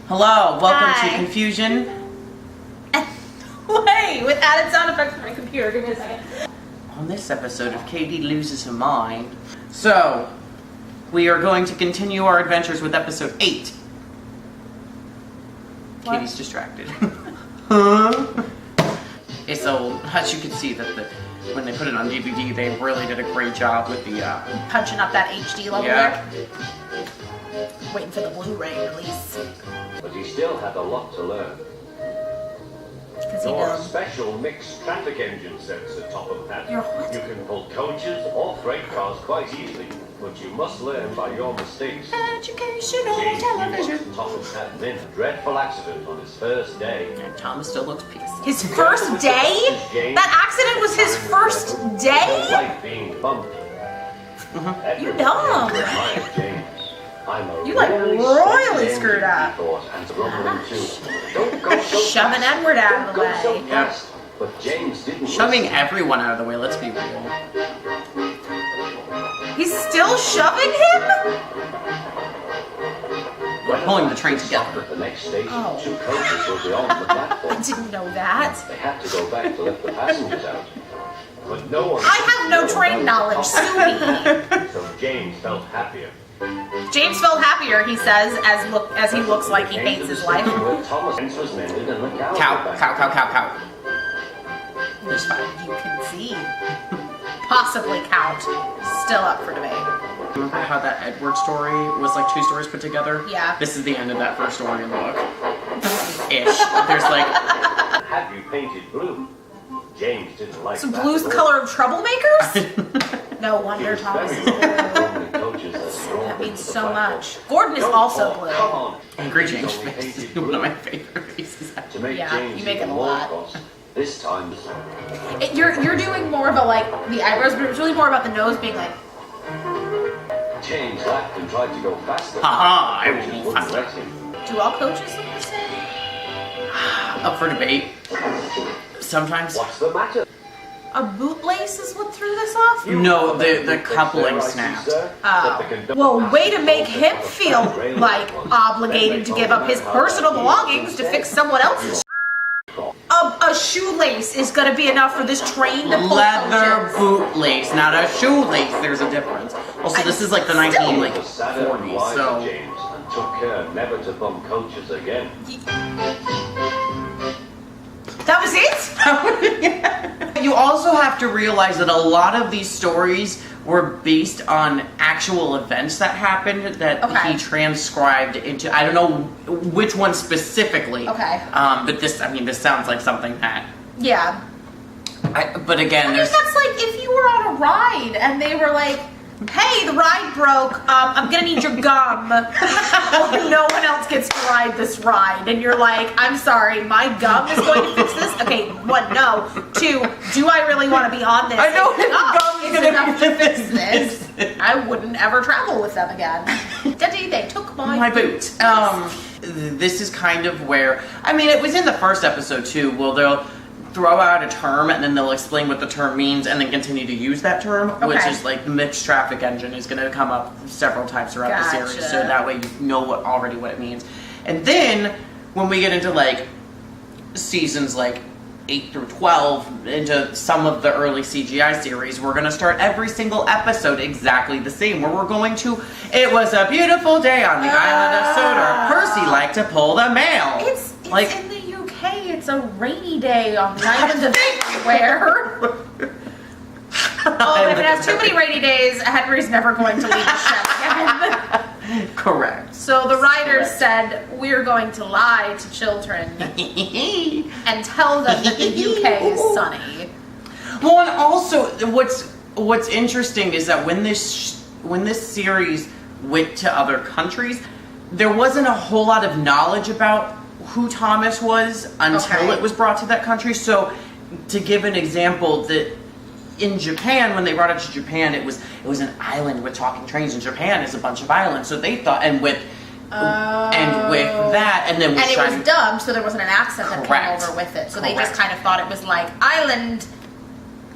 Hello, welcome Hi. to Confusion. Wait, with added sound effects for my computer. Give me a second. On this episode of Katie Loses Her Mind. So, we are going to continue our adventures with episode 8. What? Katie's distracted. Huh? It's old. As you can see that when they put it on DVD, they really did a great job with the Punching up that HD level Yeah. there. Waiting for the Blu-ray release. But he still had a lot to learn. Because he Your knows. special mixed traffic engine sets atop of that. Your what? You can pull coaches or freight cars quite easily, but you must learn by your mistakes. Educational James television. Newton's Thomas had been in a dreadful accident on his first day. and Thomas still looks pissed. His first day? That accident was his first day? Life being bumpy. You dumb. James. I'm a You, like, really royally sexy screwed engine, up. he thought, and grumbling too. Don't go so Shoving fast. Edward out of the Don't go so way. fast. But James didn't Shoving listen. everyone out of the way, let's be real. He's still shoving him? We're pulling the train Stopped together. at the next station. Oh. 2 coaches were beyond the I platform. didn't know that. They had to go back to let the passengers out. But no one. I have no train knowledge, sue me. So James felt happier. James felt happier, he says, as he looks like he hates his life. Where Thomas was mended and the cow. Cow. There's fine. You can see. Possibly count. Still up for debate. Remember how that Edward story was like 2 stories put together? Yeah. This is the end of that first story in the book. Ish. There's like, Have you painted blue? James didn't like So that blue's the at all. color of troublemakers? No He wonder was Thomas is very blue. lonely coaches as he rolled That means into the so platform. much. Gordon is Don't also talk, blue. Come on. Angry He's James only face painted is one of blue. my favorite faces. To make Yeah, James you make even it a more lot. cross, this time. You're doing more of a, like, the eyebrows, but it's really more about the nose being like, James laughed and tried to go faster. Haha, I Coaches will be wouldn't faster. let him. do all coaches look the same? Up for debate. Sometimes. What's the matter? A bootlace is what threw this off? No, the coupling snapped. Oh. Well, way to make him feel, like, obligated to give up his personal belongings to fix someone else's. A shoelace is gonna be enough for this train to pull Leather coaches. bootlace, not a shoelace. There's a difference. Also, this is like the 1940s, Was sadder and wiser, so James, and took care never to bump coaches again. That was it? you also have to realize that a lot of these stories were based on actual events that happened that Okay. he transcribed into. I don't know which one specifically. Okay. But this sounds like something that. Yeah. But again, I mean, there's. that's like if you were on a ride and they were like, hey, the ride broke, I'm gonna need your gum. Well, no one else gets to ride this ride. And you're like, I'm sorry, my gum is going to fix this? Okay, 1, no. 2, do I really want to be on this? I know, If gum gum is is enough to fix fix this, I wouldn't ever travel with them again. Daddy, they took My boot. This is kind of where, I mean, it was in the first episode too, where they'll throw out a term and then they'll explain what the term means and then continue to use that term, which Okay. is like the mixed traffic engine is going to come up several times throughout the series, Gotcha. so that way you know already what it means. And then when we get into like seasons like 8 through 12, into some of the early CGI series, we're going to start every single episode exactly the same, where we're going to, it was a beautiful day on the island of Sodor. Percy liked to pull the mail. It's like, in the UK, it's a rainy day on the island of where? Oh, if it has too many rainy days, Henry's never going to leave the ship again. Correct. So the writers said, we're going to lie to children and tell them that the UK is sunny. Well, and also, what's interesting is that when this series went to other countries, there wasn't a whole lot of knowledge about who Thomas was until it was brought to that country. So, to give an example, that in Japan, when they brought it to Japan, it was an island with talking trains. And Japan is a bunch of islands, so they thought, and with that, and then it was dubbed, so there wasn't an accent that Correct. came over with it. So they Correct. just kind of thought it was like island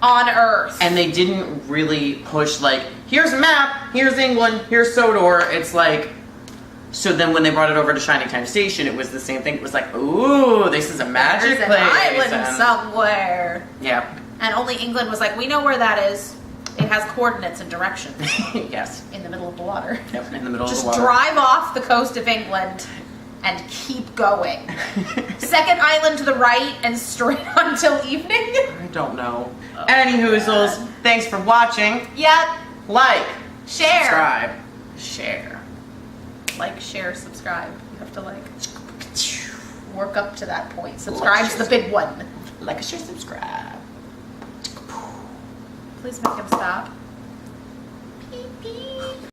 on Earth. And they didn't really push like, here's a map, here's England, here's Sodor. It's like, So then when they brought it over to Shining Time Station, it was the same thing. It was like, ooh, this is a magic There's place. an island and- somewhere. Yeah. And only England was like, we know where that is. It has coordinates and directions. Yes. In the middle of the water. Yep, in the middle Just of the water. drive off the coast of England and keep going. Second island to the right and straight until evening. I don't know. Any hoozles, thanks for watching. Yep. Like, Share. subscribe, share. Like, share, subscribe. You have to like work up to that point. Subscribe's the big one. Like, share, subscribe. Please make him stop. Beep, beep.